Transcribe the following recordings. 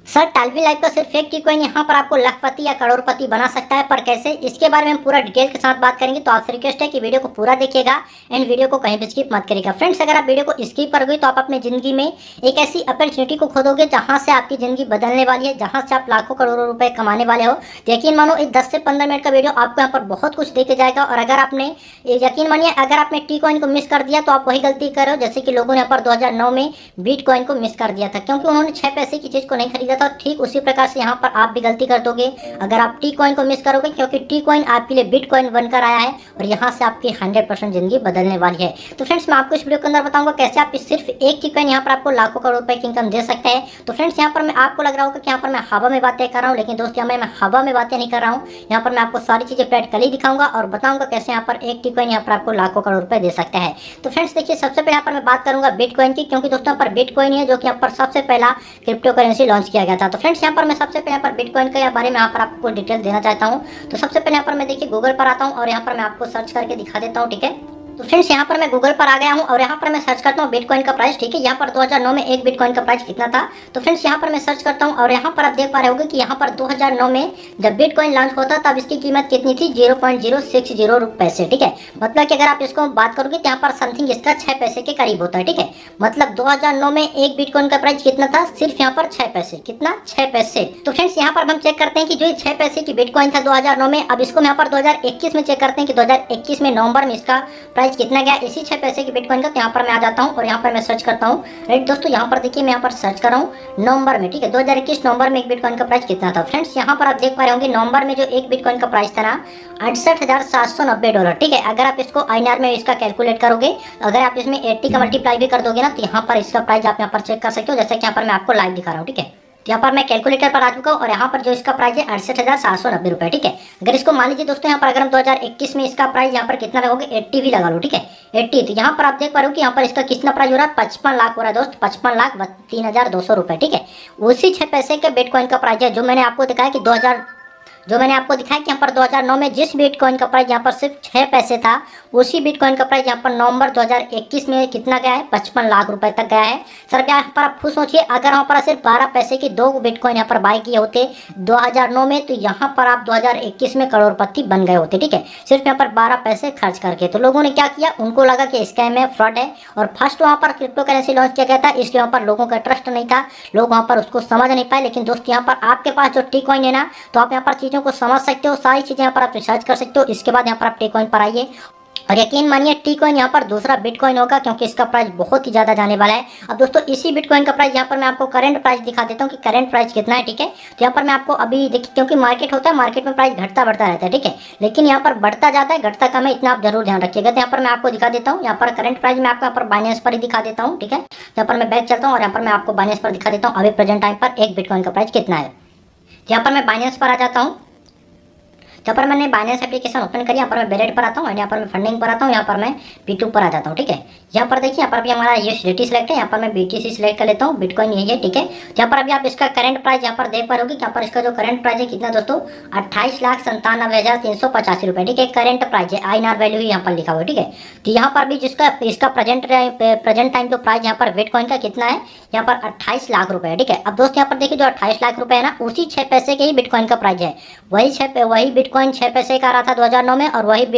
Sir टालवी life का सिर्फ एक टी कॉइन यहाँ पर आपको लखपति या करोड़पति बना सकता है, पर कैसे, इसके बारे में हम पूरा डिटेल के साथ बात करेंगे। तो आपसे रिक्वेस्ट है कि वीडियो को पूरा देखिएगा एंड वीडियो को कहीं भी स्किप मत करिएगा। फ्रेंड्स, अगर आप वीडियो को स्किप करोगे तो आप अपनी जिंदगी में एक ऐसी अपॉर्चुनिटी को खो दोगे जहाँ से आपकी जिंदगी बदलने वाली है, जहाँ से आप लाखों करोड़ों रुपए कमाने वाले हो। यकीन मानो इस 10 से 15 मिनट का वीडियो आपको यहाँ पर बहुत कुछ देके जाएगा। और अगर आपने यकीन मानिए, अगर आपने टी कॉइन को मिस कर दिया तो आप वही गलती कर रहे हो जैसे कि लोगों ने यहाँ पर 2009 में बिटकॉइन को मिस कर दिया था, क्योंकि उन्होंने 6 पैसे की चीज को नहीं खरीदा था। ठीक उसी प्रकार से यहाँ पर आप भी गलती कर दोगे अगर आप टी कॉइन को मिस करोगे, क्योंकि टी कॉइन आपके लिए बिटकॉइन बनकर आया है और यहाँ से आपकी 100% जिंदगी बदलने वाली है। तो फ्रेंड्स, मैं आपको इस वीडियो के अंदर बताऊंगा कैसे आप सिर्फ एक टी कॉइन यहाँ पर आपको लाखों करोड़ रुपए की इनकम दे सकते हैं। तो फ्रेंड्स, यहाँ पर मैं आपको लग रहा होगा कि यहाँ पर मैं हवा में बातें कर रहा हूँ, लेकिन दोस्त यहाँ मैं हवा में बातें नहीं कर रहा हूँ। यहाँ पर मैं आपको सारी चीजें प्रैक्टिकली दिखाऊंगा और बताऊंगा कैसे यहाँ पर एक टी कॉइन यहाँ पर आपको लाखों करोड़ रुपए दे सकता है। तो फ्रेंड्स देखिए, सबसे पहले यहाँ पर मैं बात करूंगा बिटकॉइन की, क्योंकि दोस्तों यहाँ पर बिटकॉइन है जो कि यहाँ पर सबसे पहला क्रिप्टो करेंसी लॉन्च किया गया था। तो फ्रेंड्स, यहाँ पर मैं सबसे पहले यहाँ पर बिटकॉइन के बारे में यहाँ पर आपको डिटेल देना चाहता हूँ। तो सबसे पहले यहाँ पर मैं देखिए गूगल पर आता हूँ और यहाँ पर मैं आपको सर्च करके दिखा देता हूँ, ठीक है। तो फ्रेंड्स, यहाँ पर मैं गूगल पर आ गया हूँ और यहाँ पर मैं सर्च करता हूँ बिटकॉइन का प्राइस, ठीक है। यहाँ पर 2009 में एक बिटकॉइन का प्राइस कितना था। तो फ्रेंड्स, यहाँ पर मैं सर्च करता हूँ और यहाँ पर आप देख पा रहे होंगे कि यहाँ पर 2009 में जब बिटकॉइन लॉन्च होता तब इसकी कीमत कितनी थी, 0.060 पैसे, ठीक है। मतलब कि अगर आप इसको बात करोगे तो यहाँ पर समथिंग इसका 6 पैसे के करीब होता है, ठीक है। मतलब 2009 में एक बिटकॉइन का प्राइस कितना था, सिर्फ यहाँ पर 6 पैसे, कितना, 6 पैसे। तो फ्रेंड्स, यहाँ पर हम चेक करते हैं कि जो 6 पैसे की बिटकॉइन था 2009 में, अब इसको यहाँ पर 2021 में चेक करते हैं कि 2021 में नवंबर में इसका प्राइस कितना गया इसी 6 पैसे की बिटकॉइन का। तो यहाँ पर मैं आ जाता हूँ और यहाँ पर मैं सर्च करता हूँ। राइट दोस्तों, यहाँ पर देखिए मैं यहाँ पर सर्च कर रहा हूँ नवंबर में, ठीक है। 2021 नवंबर में एक बिटकॉइन का प्राइस कितना था। फ्रेंड्स, यहाँ पर आप देख पा रहे होंगे नवंबर में जो एक बिटकॉइन का प्राइस था ना, $68,790, ठीक है। अगर आप इसको INR में इसका कैलकुलेट करोगे, अगर आप इसमें 80 का मल्टीप्लाई भी कर दोगे ना, तो यहाँ पर इसका प्राइस आप यहाँ पर चेक कर सकते हो, जैसे कि यहाँ पर मैं आपको लाइव दिखा रहा हूँ, ठीक है। यहाँ पर मैं कैलकुलेटर पर आ चुका हूँ और यहाँ पर जो इसका प्राइस है 68,790 रुपए, ठीक है। अगर इसको मान लीजिए दोस्तों, यहाँ पर अगर हम 2021 में इसका प्राइस यहाँ पर कितना लगोगे, 80 भी लगा लो, ठीक है, 80। तो यहाँ पर आप देख पा रहे हो कि यहाँ पर इसका कितना प्राइस हो रहा है, 55 लाख हो रहा है दोस्त, 55,03,200 रुपए, ठीक है। उसी 6 पैसे के बिटकॉइन का प्राइस है जो मैंने आपको दिखाया कि यहाँ पर 2009 में जिस बिटकॉइन का प्राइस यहाँ पर सिर्फ 6 पैसे था, उसी बिटकॉइन का प्राइस यहाँ पर नवंबर 2021 में कितना गया है, 55 लाख रुपए तक गया है। सर यहाँ पर आप खुद सोचिए, अगर वहाँ पर सिर्फ 12 पैसे के 2 बिटकॉइन यहाँ पर बाय किए होते 2009 में, तो यहाँ पर आप 2021 में करोड़पति बन गए होते, ठीक है, सिर्फ यहाँ पर 12 पैसे खर्च करके। तो लोगों ने क्या किया, उनको लगा कि स्कैम है, फ्रॉड है, और फर्स्ट वहाँ पर क्रिप्टो करेंसी लॉन्च किया गया था, इसलिए वहाँ पर लोगों का ट्रस्ट नहीं था, लोग वहाँ पर उसको समझ नहीं पाए। लेकिन दोस्त, यहाँ पर आपके पास जो टी कॉइन है ना, तो आप यहाँ पर चीज़ों को समझ सकते हो, सारी चीज़ें यहाँ पर आप रिसर्च कर सकते हो। इसके बाद यहाँ पर आप टी कॉइन पर आइए और यकीन मानिए टी कॉइन यहाँ पर दूसरा बिटकॉइन होगा, क्योंकि इसका प्राइस बहुत ही ज़्यादा जाने वाला है। अब दोस्तों, इसी बिटकॉइन का प्राइस यहाँ पर मैं आपको करंट प्राइस दिखा देता हूँ कि करंट प्राइस कितना है, ठीक है। तो यहाँ पर मैं आपको अभी देखिए, क्योंकि मार्केट होता है, मार्केट में प्राइस घटता बढ़ता रहता है, ठीक है, लेकिन यहाँ पर बढ़ता जाता है, घटता कम है, इतना आप जरूर ध्यान रखिएगा। तो यहाँ पर मैं आपको दिखा देता हूँ, यहाँ पर करंट प्राइस मैं आपको यहाँ पर बाइनेंस पर ही दिखा देता हूँ, ठीक है। यहाँ पर मैं बैक चलता हूँ और यहाँ पर मैं आपको बाइनेंस पर दिखा देता हूँ अभी प्रेजेंट टाइम पर एक बिटकॉइन का प्राइस कितना है। यहाँ पर मैं बाइनेंस पर आ जाता हूँ, यहाँ पर मैंने बाइनेंस एप्लीकेशन ओपन करी, यहाँ पर मैं बेरेट पर आता हूँ, यहाँ पर मैं फंडिंग पर आता हूँ, यहाँ पर मैं P2 पर आ जाता हूँ, ठीक है। यहाँ पर देखिए, यहाँ पर भी हमारा USDT सिलेक्ट है, यहाँ पर मैं BTC सिलेक्ट कर लेता हूँ, बिटकॉइन यही है, ठीक है। यहाँ पर अभी आप इसका करंट प्राइस यहाँ पर देख पा रहे होगे, यहाँ पर इसका जो करंट प्राइस है कितना दोस्तों, 28,97,385 रुपये, ठीक है, करंट प्राइस है, INR वैल्यू ही यहाँ पर लिखा हुआ है, ठीक है। तो यहाँ पर भी जिसका इसका प्रेजेंट टाइम जो प्राइस यहाँ पर बिटकॉइन का कितना है, यहाँ पर 28 लाख रुपए है, ठीक है। अब दोस्त यहाँ पर देखिए, जो 28 लाख रुपए है ना, उसी 6 पैसे के ही बिटकॉइन का प्राइस है, वही बिटकॉइन 6 पैसे का रहा था 2009 में, और वही एक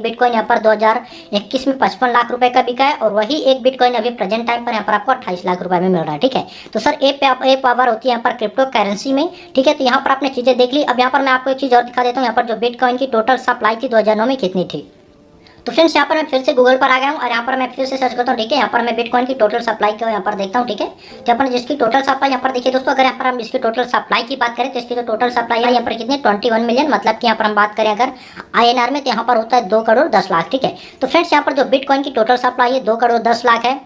बिटकॉइन यहाँ पर 2021 में 55 लाख रुपए का बिका है, और वही एक बिटकॉइन अभी प्रेजेंट टाइम पर यहाँ पर आपको 28 लाख रुपए में मिल रहा है, ठीक है। तो सर ए पावर होती है यहाँ पर क्रिप्टो करेंसी में, ठीक है। तो यहाँ पर आपने चीजें देख ली। अब यहाँ पर मैं आपको एक चीज और दिखा देता हूँ, यहाँ पर जो बिटकॉइन की टोटल सप्लाई थी 2009 में कितनी थी। तो फ्रेंड्स, यहाँ पर मैं फिर से गूगल पर आ गया हूँ और यहाँ पर मैं फिर से सर्च करता हूँ, ठीक है। यहाँ पर मैं बिटकॉइन की टोटल सप्लाई को यहाँ पर देखता हूँ, ठीक है। यहाँ पर जिसकी टोटल सप्लाई यहाँ पर देखिए दोस्तों, अगर यहाँ पर हम इसकी टोटल सप्लाई की बात करें तो इसकी जो टोटल सप्लाई है यहाँ पर कितनी, 21 मिलियन, मतलब कि यहाँ पर हम बात करें अगर INR में, तो यहाँ पर होता है 2 करोड़ 10 लाख, ठीक है। तो फ्रेंड्स, यहाँ पर जो बिटकॉइन की टोटल सप्लाई है 2 करोड़ 10 लाख है।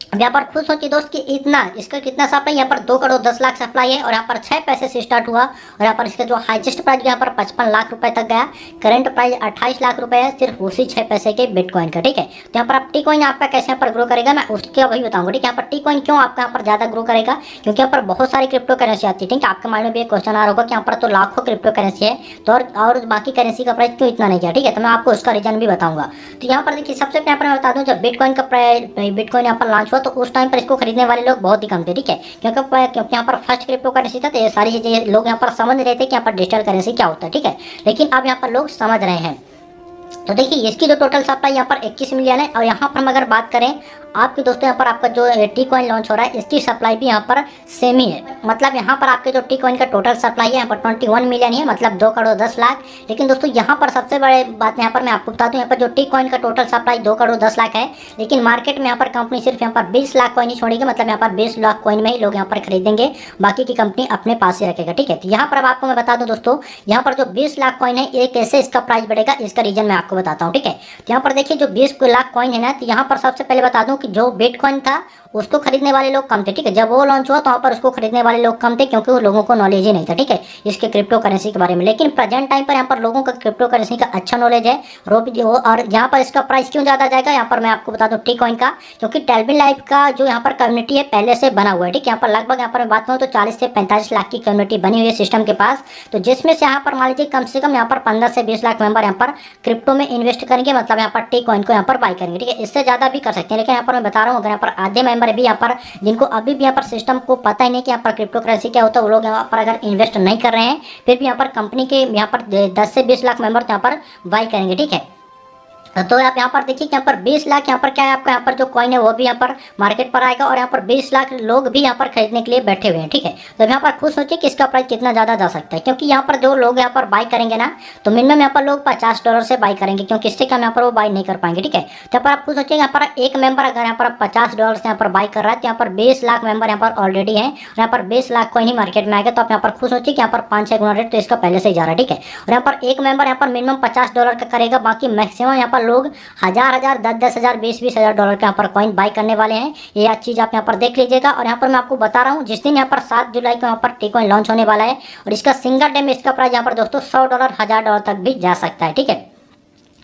अब यहाँ पर खुद सोचिए दोस्त कि इतना इसका कितना सप्लाई, यहाँ पर 2 करोड़ 10 लाख सप्लाई है, और यहाँ पर 6 पैसे से स्टार्ट हुआ, और यहाँ पर इसका जो हाईएस्ट प्राइस यहाँ पर 55 लाख रुपए तक गया, करंट प्राइस 28 लाख रुपए है सिर्फ उसी 6 पैसे के बिटकॉइन का, ठीक है। तो यहाँ पर आप टी कॉइन आपका कैसे यहाँ पर ग्रो करेगा, मैं उसके वही बताऊंगा, ठीक है। यहाँ पर टी कॉइन क्यों आपका यहाँ पर ज्यादा ग्रो करेगा, क्योंकि यहाँ पर बहुत सारी क्रिप्टो करेंसी आती है, ठीक है। आपके माइंड में भी एक क्वेश्चन आ रहा होगा कि यहाँ पर तो लाखों क्रिप्टो करेंसी है, तो और बाकी करेंसी का प्राइस क्यों इतना नहीं गया, ठीक है। तो मैं आपको उसका रीजन भी बताऊंगा। तो यहाँ पर देखिए, सबसे पहले यहाँ पर मैं बता दूँ, जब बिटकॉइन यहाँ पर लॉन्च हुआ तो उस टाइम पर इसको खरीदने वाले लोग बहुत ही कम थे, ठीक है, क्योंकि यहाँ पर फर्स्ट क्रिप्टो करेंसी था, तो ये सारी चीज़ें लोग यहाँ पर समझ रहे थे कि यहाँ पर डिजिटल करेंसी क्या होता है, ठीक है, लेकिन अब यहाँ पर लोग समझ रहे हैं। तो देखिए इसकी जो टोटल सप्लाई यहाँ पर 21 मिलियन है, और यहाँ पर हम अगर बात करें आपके दोस्तों, यहाँ पर आपका जो टी कॉइन लॉन्च हो रहा है इसकी सप्लाई भी यहाँ पर सेम ही है। मतलब यहाँ पर आपके जो टी कॉइन का टोटल सप्लाई है यहाँ पर 21 मिलियन है, मतलब 2 करोड़ 10 लाख। लेकिन दोस्तों यहाँ पर सबसे बड़ी बात यहाँ पर मैं आपको बता दूँ, यहाँ पर जो टी कॉइन का टोटल सप्लाई 2 करोड़ 10 लाख है, लेकिन मार्केट में यहाँ पर कंपनी सिर्फ यहाँ पर 20 लाख कॉइन ही छोड़ेगी। मतलब यहाँ पर 20 लाख कॉइन में ही लोग यहाँ पर खरीदेंगे, बाकी की कंपनी अपने पास ही रखेगा, ठीक है। तो यहाँ पर अब आपको मैं बता दूँ दोस्तों, यहाँ पर जो 20 लाख कॉइन है ये कैसे इसका प्राइस बढ़ेगा, इसका रीजन मैं आपको बताता हूँ, ठीक है। तो यहाँ पर देखिए जो 20 लाख कॉइन है ना, तो यहाँ पर सबसे पहले बता दूँ कि जो बिटकॉइन था उसको खरीदने वाले लोग कम थे, ठीक है। जब वो लॉन्च हुआ तो वहाँ पर उसको खरीदने वाले लोग कम थे, क्योंकि वो लोगों को नॉलेज ही नहीं था, ठीक है, इसके क्रिप्टो करेंसी के बारे में। लेकिन प्रेजेंट टाइम पर यहाँ पर लोगों का क्रिप्टो करेंसी का अच्छा नॉलेज है, और यहाँ पर इसका प्राइस क्यों ज़्यादा जाएगा, यहाँ पर मैं आपको बता दूँ टी कॉइन का, क्योंकि टेल्विन लाइफ का जो यहाँ पर कम्युनिटी है पहले से बना हुआ है, ठीक है। यहाँ पर लगभग यहाँ पर मैं बात करूँ तो 40 से 45 लाख की कम्युनिटी बनी हुई है सिस्टम के पास। तो जिसमें से यहाँ पर मान लीजिए कम से कम यहाँ पर 15 से 20 लाख मेंबर यहाँ पर क्रिप्टो में इन्वेस्ट करेंगे, मतलब यहाँ पर टी कॉइन को यहाँ पर बाई करेंगे, ठीक है। इससे ज़्यादा भी कर सकते हैं, लेकिन यहाँ पर मैं बता रहा हूँ अगर यहाँ पर आधे मेंबर भी यहाँ पर जिनको अभी भी यहाँ पर सिस्टम को पता ही नहीं कि यहाँ पर क्रिप्टो करेंसी क्या होता है, वो लोग यहाँ पर अगर इन्वेस्ट नहीं कर रहे हैं, फिर भी यहाँ पर कंपनी के यहाँ पर 10 से 20 लाख मेंबर यहाँ पर बाई करेंगे, ठीक है। तो आप यहाँ पर देखिए कि यहाँ पर 20 लाख यहाँ पर क्या है आपका, यहाँ पर जो कॉइन है वो भी यहाँ पर मार्केट पर आएगा, और यहाँ पर 20 लाख लोग भी यहाँ पर खरीदने के लिए बैठे हुए हैं, ठीक है। तो यहाँ पर खुद सोचिए कि इसका प्राइस कितना ज़्यादा जा सकता है, क्योंकि यहाँ पर जो लोग यहाँ पर बाई करेंगे ना, तो मिनिमम यहाँ पर लोग $50 से बाई करेंगे, क्योंकि इससे कम यहाँ पर वो बाई नहीं कर पाएंगे, ठीक है। तो यहाँ पर आप खुद सोचिए यहाँ पर एक मेंबर अगर यहाँ पर $50 से यहाँ पर बाई कर रहा है, तो यहाँ पर 20 लाख मेंबर यहाँ पर ऑलरेडी है, और यहाँ पर 20 लाख कॉइन ही मार्केट में आएगा। तो आप यहाँ पर खुद सोचिए कि यहाँ पर 5-6 गुना रेट तो इसका पहले से ही जा रहा है, ठीक है। और यहाँ पर एक मेंबर यहाँ पर मिनिमम $50 का करेगा, बाकी मैक्सिमम यहाँ पर लोग 1000, 10,000, 20,000 डॉलर के यहाँ पर कॉइन बाई करने वाले हैं। ये चीज़ आप यहाँ पर देख लीजिएगा। और यहाँ पर मैं आपको बता रहा हूँ जिस दिन यहाँ पर 7 जुलाई को यहाँ पर टी कॉइन लॉन्च होने वाला है, और इसका सिंगल डे में इसका प्राइस यहाँ पर दोस्तों $100, $1000 तक भी जा सकता है, ठीक है।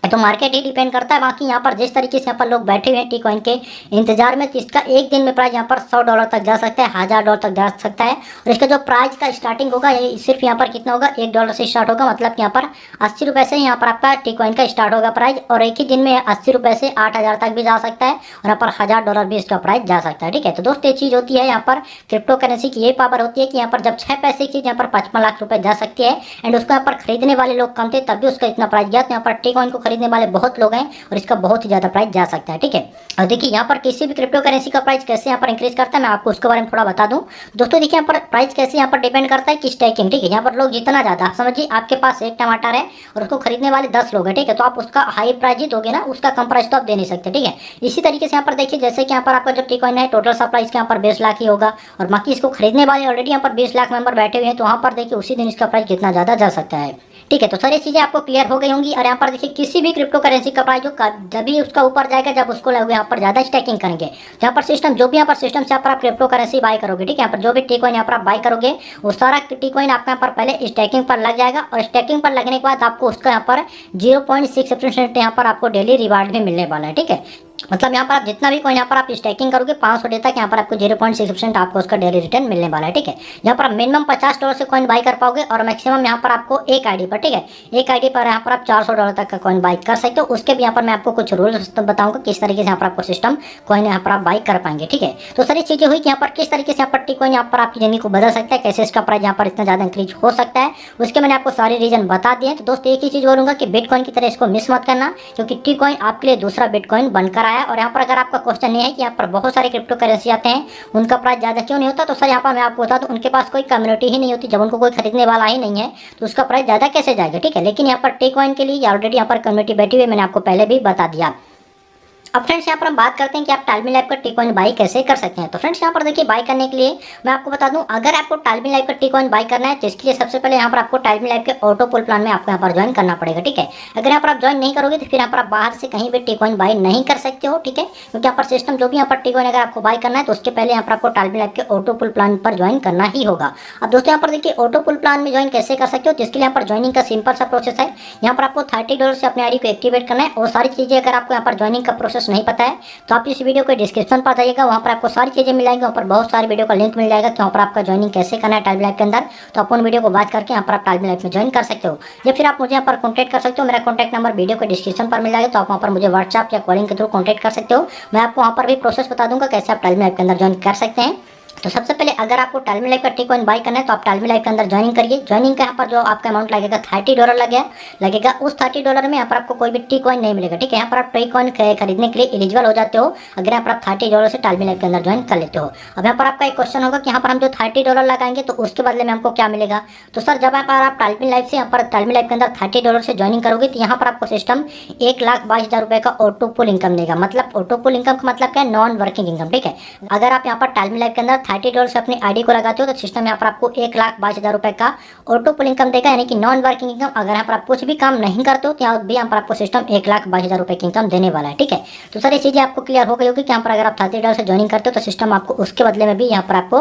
तो मार्केट ही डिपेंड करता है। बाकी यहाँ पर जिस तरीके से यहाँ पर लोग बैठे हुए हैं टी कॉइन के इंतजार में, तो इसका एक दिन में प्राइस यहाँ पर $100 तक जा सकता है, $1000 तक जा सकता है। और इसका जो प्राइस का स्टार्टिंग होगा ये सिर्फ यहाँ पर कितना होगा, $1 से स्टार्ट होगा। मतलब यहाँ पर 80 रुपये से यहाँ पर आपका टी कॉइन का स्टार्ट होगा प्राइस, और एक ही दिन में 80 रुपये से 8000 तक भी जा सकता है, और यहाँ पर $1000 भी इसका प्राइस जा सकता है, ठीक है। तो दोस्तों ये चीज़ होती है यहाँ पर क्रिप्टो करेंसी की, ये पावर होती है कि यहाँ पर जब 6 पैसे की चीज़ यहाँ पर 55 लाख रुपये जा सकती है, एंड उसको यहाँ पर खरीदने वाले लोग कम थे, तब भी उसका इतना प्राइस गया। तो यहाँ पर टी कॉइन को खरीदने वाले बहुत लोग हैं, और इसका बहुत ही ज्यादा प्राइस जा सकता है, ठीक है। और देखिए यहाँ पर किसी भी क्रिप्टो करेंसी का प्राइस कैसे यहाँ पर इंक्रीज करता है, मैं आपको उसके बारे में थोड़ा बता दूं दोस्तों। देखिए यहाँ पर प्राइस कैसे यहाँ पर डिपेंड करता है कि स्टैकिंग, ठीक है। यहाँ पर लोग जितना ज्यादा, आप समझिए आपके पास एक टमाटर है और उसको खरीदने वाले 10 लोग हैं, ठीक है, तो आप उसका हाई प्राइस ही दोगे ना, उसका कम प्राइस तो आप दे नहीं सकते, ठीक है। इसी तरीके से यहाँ पर देखिए जैसे कि यहाँ पर आपका जो टी कॉइन है टोटल सप्लाई इसका यहाँ पर 20 लाख ही होगा, और बाकी इसको खरीदने वाले ऑलरेडी यहाँ पर 20 लाख मेंबर बैठे हुए हैं, तो वहाँ पर देखिए उसी दिन इसका प्राइस कितना ज्यादा जा सकता है, ठीक है। तो सारी चीजें आपको क्लियर हो गई होंगी। और यहाँ पर देखिए किसी भी क्रिप्टो करेंसी का प्राइस जो जब भी उसका ऊपर जाएगा, जब उसको लोग यहाँ पर ज्यादा स्टैकिंग करेंगे, यहाँ पर सिस्टम जो भी यहाँ पर सिस्टम से यहाँ पर आप क्रिप्टो करेंसी बाय करोगे, ठीक है, यहाँ पर जो भी टी कॉइन यहाँ पर आप बाय करोगे वो सारा टी कॉइन आपका यहाँ पर पहले स्टैकिंग पर लग जाएगा, और स्टैकिंग पर लगने के बाद आपको उसका यहाँ पर 0.6% यहाँ पर आपको डेली रिवार्ड भी मिलने वाला है, ठीक है। मतलब यहाँ पर आप जितना भी कॉइन यहाँ पर आप स्टैकिंग करोगे 500 डे तक यहाँ पर आपको 0.6% आपको उसका डेली रिटर्न मिलने वाला है, ठीक है। यहाँ पर आप मिनिमम $50 से कॉइन बाई कर पाओगे, और मैक्सिमम यहाँ पर आपको एक आईडी पर, ठीक है, एक आईडी पर यहाँ पर आप $400 तक का कॉइन बाई कर सकते हो। उसके भी यहाँ पर मैं आपको कुछ रूल्स बताऊंगा किस तरीके से यहाँ पर आपको सिस्टम कॉइन यहाँ पर आप बाई कर पाएंगे, ठीक है। तो सारी चीजें हुई कि यहाँ पर किस तरीके से यहाँ पर टी कॉइन यहाँ पर आपकी जिंदगी को बदल सकता है, कैसे इसका प्राइस यहाँ पर इतना ज्यादा इंक्रीज हो सकता है, उसके मैंने आपको सारे रीजन बता दिए। तो दोस्तों एक ही चीज बोलूंगा कि बिटकॉइन की तरह इसको मिस मत करना, क्योंकि टी कॉइन आपके लिए दूसरा बिटकॉइन बनकर आया। और यहाँ पर अगर आपका क्वेश्चन ये है कि यहाँ पर बहुत सारे क्रिप्टो करेंसी आते हैं, उनका प्राइस ज़्यादा क्यों नहीं होता, तो सर यहाँ पर मैं आपको बता दूँ उनके पास कोई कम्युनिटी ही नहीं होती। जब उनको कोई खरीदने वाला ही नहीं है तो उसका प्राइस ज़्यादा कैसे जाएगा, ठीक है। लेकिन यहाँ पर टी कॉइन के लिए ऑलरेडी यहाँ पर कम्युनिटी बैठी हुई है, मैंने आपको पहले भी बता दिया। अब फ्रेंड्स यहाँ पर हम बात करते हैं कि आप टालमिन लाइफ का टी कॉइन बाई कैसे कर सकते हैं। तो फ्रेंड्स यहाँ पर देखिए बाई करने के लिए मैं आपको बता दूं, अगर आपको टालमिन लाइफ का टी कॉइन बाई करना है तो इसके लिए सबसे पहले यहाँ पर आपको टालमिन लाइफ के ऑटो पुल प्लान में आपको यहाँ पर ज्वाइन करना पड़ेगा, ठीक है। अगर यहाँ पर आप ज्वाइन नहीं करोगे तो फिर यहाँ पर आप बाहर से कहीं भी टी कॉइन बाई नहीं कर सकते हो, ठीक है, क्योंकि यहाँ पर सिस्टम जो भी यहाँ पर टी कॉइन अगर आपको बाई करना है तो उसके पहले यहाँ पर आपको टालमिन लाइफ के ऑटो पुल प्लान पर ज्वाइन करना ही होगा। अब दोस्तों यहाँ पर देखिए ऑटो पुल प्लान में ज्वाइन कैसे कर सकते हो, तो इसके लिए यहाँ पर ज्वाइनिंग का सिंपल सा प्रोसेस है। यहाँ पर आपको $30 से अपने आईडी को एक्टिवेट करना है, और सारी चीजें अगर आपको यहाँ पर ज्वाइनिंग का प्रोसेस प्रोसेस नहीं पता है तो आप इस वीडियो के डिस्क्रिप्शन पर जाइएगा, वहाँ पर आपको सारी चीज़ें मिल जाएंगी। वहाँ पर बहुत सारी वीडियो का लिंक मिल जाएगा कि वहाँ पर आपका ज्वाइनिंग कैसे करना है टाइम लाइफ के अंदर। तो आप उन वीडियो को वॉच करके यहाँ पर आप टाइम लाइफ में ज्वाइन कर सकते हो, या फिर आप मुझे यहाँ पर कॉन्टैक्ट कर सकते हो। मेरा कॉन्टैक्ट नंबर वीडियो के डिस्क्रिप्शन पर मिल जाएगा, तो आप वहाँ पर मुझे व्हाट्सएप या कॉलिंग के थ्रू कॉन्टैक्ट कर सकते हो। मैं आपको वहाँ पर भी प्रोसेस बता दूंगा कैसे आप टाइम लाइफ के अंदर ज्वाइन कर सकते हैं। तो सबसे पहले अगर आपको टाइम लाइफ का टी-कॉइन बाय करना है तो आप टाइम लाइफ के अंदर ज्वाइनिंग करिए। ज्वाइनिंग का यहाँ पर जो आपका अमाउंट लगेगा $30 लगेगा। उस $30 में यहाँ पर आपको कोई भी टी-कॉइन नहीं मिलेगा, ठीक है। यहाँ पर आप टी-कॉइन खरीदने के लिए एलिजिबल हो जाते हो अगर यहाँ पर आप $30 से टाइम लाइफ के अंदर ज्वाइन कर लेते हो। अब यहाँ पर आपका एक क्वेश्चन होगा कि यहाँ पर हम जो $30 लगाएंगे तो उसके बदले में हमको क्या मिलेगा। तो सर जब आप टाइम लाइफ से यहाँ पर टाइम लाइफ के अंदर $30 से ज्वाइनिंग करोगे तो यहाँ पर आपको सिस्टम 1,22,000 रुपये का ऑटो पुल इनकम देगा। मतलब ऑटो पुल इनकम का मतलब क्या है, नॉन वर्किंग इनकम, ठीक है। अगर आप यहाँ पर टाइम लाइफ के अंदर $30 से अपनी आईडी को लगाते हो तो सिस्टम यहाँ पर आपको 1,22,000 रुपये का ऑटो पुल इनकम देगा, यानी कि नॉन वर्किंग इनकम। अगर यहाँ पर आप कुछ भी काम नहीं करते हो तो यहाँ पर आपको सिस्टम 1,22,000 रुपये की इनकम देने वाला है, ठीक है। तो सर ये चीज़ें आपको क्लियर हो गई होगी कि यहाँ पर अगर आप $30 से ज्वाइनिंग करते हो तो सिस्टम आपको उसके बदले में भी यहाँ पर आपको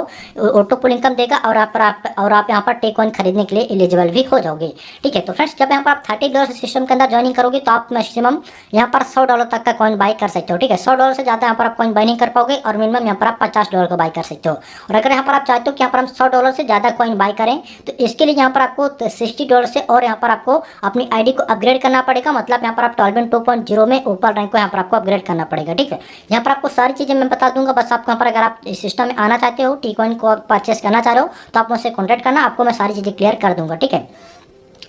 ऑटो पुल इनकम देगा और आप यहाँ पर टी-कॉइन खरीदने के लिए एलिजिबल भी हो जाओगे, ठीक है। तो फ्रेंड्स जब यहाँ पर आप $30 से सिस्टम के अंदर ज्वाइनिंग करोगे तो आप मैक्सिमम यहाँ पर $100 तक का कॉइन बाय कर सकते हो, ठीक है। $100 से ज़्यादा यहाँ पर आप कॉइन बाय नहीं कर पाओगे और मिनिमम यहाँ पर आप $50 का बाय कर सकते हो। और अगर यहाँ पर आप चाहते हो कि यहाँ पर हम $100 से ज़्यादा कॉइन बाय करें तो इसके लिए यहाँ पर आपको $60 से और यहाँ पर आपको अपनी आईडी को अपग्रेड करना पड़ेगा। मतलब यहाँ पर आप टॉलबिन 2.0 में ऊपर रैंक को यहाँ पर आपको अपग्रेड करना पड़ेगा, ठीक है। यहाँ पर आपको सारी चीज़ें मैं बता दूंगा, बस आपको यहाँ पर अगर आप इस सिस्टम में आना चाहते हो, टी-कॉइन को परचेस करना चाह रहे हो तो आप मुझसे कॉन्टैक्ट करना, आपको मैं सारी चीज़ें क्लियर कर दूंगा, ठीक है।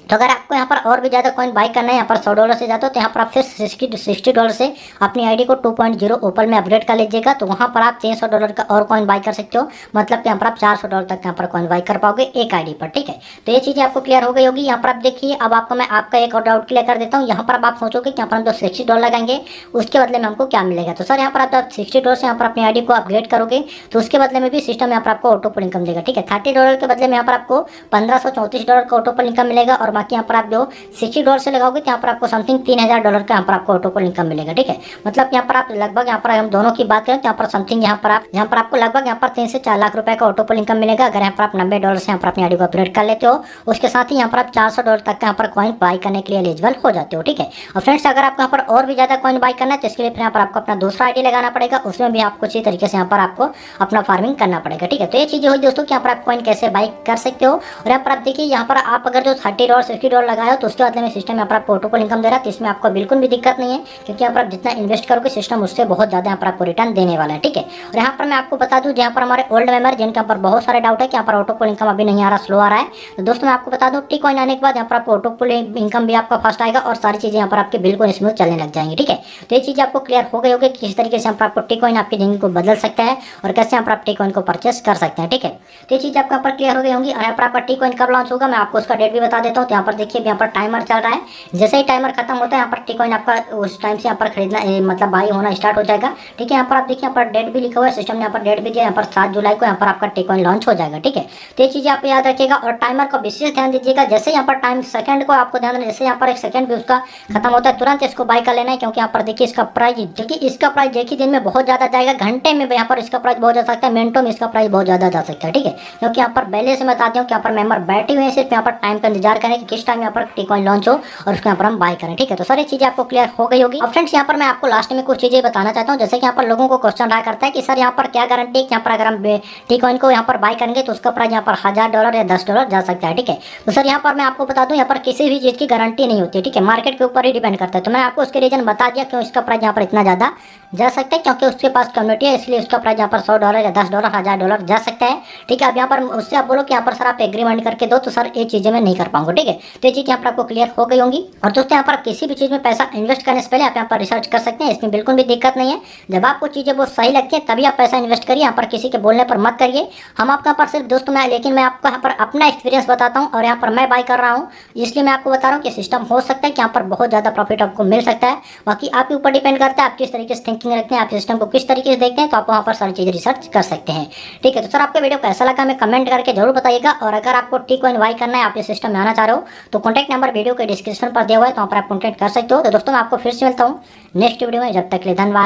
तो अगर आपको यहाँ पर और भी ज़्यादा कॉइन बाय करना है यहाँ पर $100 से ज़्यादा तो यहाँ पर आप फिर $60 से अपनी आईडी को 2.0 ओपल में अपग्रेड कर लीजिएगा। तो वहाँ पर आप $300 का और कॉइन बाय कर सकते हो। मतलब कि यहाँ पर आप $400 तक यहाँ पर कॉइन बाय कर पाओगे एक आईडी पर, ठीक है। तो ये चीज़ें आपको क्लियर हो गई होगी। यहाँ पर आप देखिए, अब आपको मैं आपका एक और डाउट क्लियर कर देता हूँ। यहाँ पर आप सोचोगे कि यहाँ पर हम जो $60 लगाएंगे उसके बदले में हमको क्या मिलेगा। तो सर यहाँ पर आप $60 से यहाँ पर अपनी आईडी को अपग्रेड करोगे तो उसके बदले में भी सिस्टम यहाँ पर आपको ऑटो पुल इनकम देगा, ठीक है। $30 के बदले में यहाँ पर आपको $1,534 का ऑटो पुल इनकम मिलेगा और बाकी यहाँ पर आप जो $60 से लगाओगे तो यहाँ पर आपको समथिंग $3,000 का यहाँ पर आपको ऑटो पुल इनकम मिलेगा, ठीक है। मतलब यहाँ पर आप लगभग यहाँ पर हम दोनों की बात करें तो यहाँ पर समथिंग यहाँ पर आपको लगभग यहाँ पर 3 से 4 लाख रुपए का ऑटो पुल इनकम मिलेगा अगर यहाँ पर आप $90 से यहाँ पर अपनी आईडी को अपग्रेड कर लेते हो। उसके साथ ही यहाँ पर आप $400 तक का यहाँ पर कॉइन बाय करने के लिए एलिजिबल हो जाते हो, ठीक है। और फ्रेंड्स अगर आपको यहाँ पर और भी ज़्यादा कॉइन बाय करना है तो इसके लिए फिर यहाँ पर आपको अपना दूसरा आईडी लगाना पड़ेगा, उसमें भी आपको अच्छी तरीके से यहाँ पर आपको अपना फार्मिंग करना पड़ेगा, ठीक है। तो ये चीज़ें हुई दोस्तों कि यहाँ पर आप कॉइन कैसे बाय कर सकते हो। और यहाँ पर आप देखिए, यहाँ पर आप अगर जो $30 $60 लगाए हो तो उसके बदले में सिस्टम यहाँ पर आपको ऑटो पुल इनकम दे रहा है। तो इसमें आपको बिल्कुल भी दिक्कत नहीं है क्योंकि यहाँ पर आप जितना इन्वेस्ट करोगे सिस्टम उससे बहुत ज़्यादा यहाँ पर आपको रिटर्न देने वाला है, ठीक है। और यहाँ पर मैं आपको बता दूँ, जहाँ पर हमारे ओल्ड मेंबर जिनके यहाँ पर बहुत सारे डाउट है कि यहाँ पर ऑटो पुल इनकम अभी नहीं आ रहा, स्लो आ रहा है, तो दोस्तों मैं आपको बता दूँ टी-कॉइन आने के बाद यहाँ पर आपको ऑटो पुल इनकम भी आपका फर्स्ट आएगा और सारी चीज़ें यहाँ पर आपके बिल्कुल स्मूथ चलने लग जाएंगी, ठीक है। तो ये चीज़ आपको क्लियर हो गई होगी कि किस तरीके से यहाँ पर आपको टी-कॉइन आपकी जिंदगी को बदल सकता है और कैसे यहाँ पर आप टी-कॉइन को परचेस कर सकते हैं, ठीक है। तो ये चीज़ आपको यहाँ पर क्लियर हो गई होंगी। और यहाँ पर आपका टी-कॉइन कब लॉन्च होगा मैं आपको उसका डेट भी बता देता हूँ। तो यहाँ पर देखिए, यहाँ पर टाइमर चल रहा है, जैसे ही टाइमर खत्म होता है यहाँ पर टी-कॉइन आपका उस टाइम से यहाँ पर खरीदना मतलब बाई होना स्टार्ट हो जाएगा, ठीक है। यहाँ पर आप देखिए, यहाँ पर डेट भी लिखा हुआ है, सिस्टम ने यहाँ पर डेट भी दिया, यहाँ पर 7 जुलाई को यहाँ पर आपका टी-कॉइन लॉन्च हो जाएगा, ठीक है। तो ये चीज़ें आप याद रखिएगा और टाइमर का विशेष ध्यान दीजिएगा। जैसे यहाँ पर टाइम सेकंड को आपको ध्यान देना, जैसे यहाँ पर 1 सेकंड भी उसका खत्म होता है तुरंत इसको बाय कर लेना है, क्योंकि यहाँ पर देखिए इसका प्राइस एक ही दिन में बहुत ज़्यादा जाएगा, घंटे में यहाँ पर इसका प्राइस बहुत जा सकता है, मिनटों में इसका प्राइस बहुत ज़्यादा जा सकता है, ठीक है। क्योंकि यहाँ पर पहले से मैं बताती हूँ कि यहाँ पर मेंबर बैठे हुए हैं, सिर्फ यहाँ पर टाइम का इंतजार करें कि किस टाइम यहाँ पर टी-कॉइन लॉन्च हो और उसको यहाँ पर हम बाय करें, ठीक है। तो सारी चीज़ें आपको क्लियर हो गई होगी। अब फ्रेंड्स यहाँ पर मैं आपको लास्ट में कुछ चीज़ें बताना चाहता हूँ। जैसे कि यहाँ पर लोगों को क्वेश्चन रहा करता है कि सर यहाँ पर क्या गारंटी है कि यहाँ पर अगर हम टी-कॉइन को यहाँ पर बाय करेंगे तो उसका प्राइस यहाँ पर $1,000 या $10 जा सकता है, ठीक है। तो सर यहाँ पर मैं आपको बता दूँ, यहाँ पर किसी भी चीज़ की गारंटी नहीं होती है, ठीक है। मार्केट के ऊपर ही डिपेंड करता है। तो मैं आपको उसके रीजन बता दिया क्यों इसका प्राइस यहाँ पर इतना ज़्यादा जा सकता है, क्योंकि उसके पास कम्युनिटी है, इसलिए उसका प्राइस यहाँ पर $100 या $10 $1,000 जा सकता है, ठीक है। अब यहाँ पर उससे आप बोलो कि यहाँ पर सर आप एग्रीमेंट करके दो, तो सर ये चीज़ें मैं नहीं कर पाऊंगा, ठीक है। तो ये चीज़ यहाँ पर आपको क्लियर हो गई होंगी। और दोस्तों यहाँ पर किसी भी चीज़ में पैसा इन्वेस्ट करने से पहले आप यहाँ पर रिसर्च कर सकते हैं, इसमें बिल्कुल भी दिक्कत नहीं है। जब आपको चीज़ें बहुत सही लगती है तभी आप पैसा इन्वेस्ट करिए, यहाँ पर किसी के बोलने पर मत करिए। हम आपका पर सिर्फ दोस्तों लेकिन मैं आपको यहाँ पर अपना एक्सपीरियंस बताता हूँ और यहाँ पर मैं बाय कर रहा हूँ, इसलिए मैं आपको बता रहा हूँ कि सिस्टम हो सकता है कि यहाँ पर बहुत ज़्यादा प्रॉफिट आपको मिल सकता है। बाकी आपके ऊपर डिपेंड करता है आप किस तरीके से थिंकिंग रखते हैं, आप सिस्टम को किस तरीके से देखते हैं, तो आप वहाँ पर सारी चीज़ें रिसर्च कर सकते हैं, ठीक है। तो सर आपका वीडियो कैसा लगा हमें कमेंट करके जरूर बताइएगा। और अगर आपको टी-कॉइन बाय करना है, आप इस सिस्टम में आना चाह रहे हो, तो कॉन्टैक्ट नंबर वीडियो के डिस्क्रिप्शन पर दिया हुआ है, तो वहाँ पर आप कॉन्टैक्ट कर सकते हो। तो दोस्तों मैं आपको फिर से मिलता हूँ नेक्स्ट वीडियो में, जब तक के लिए धन्यवाद।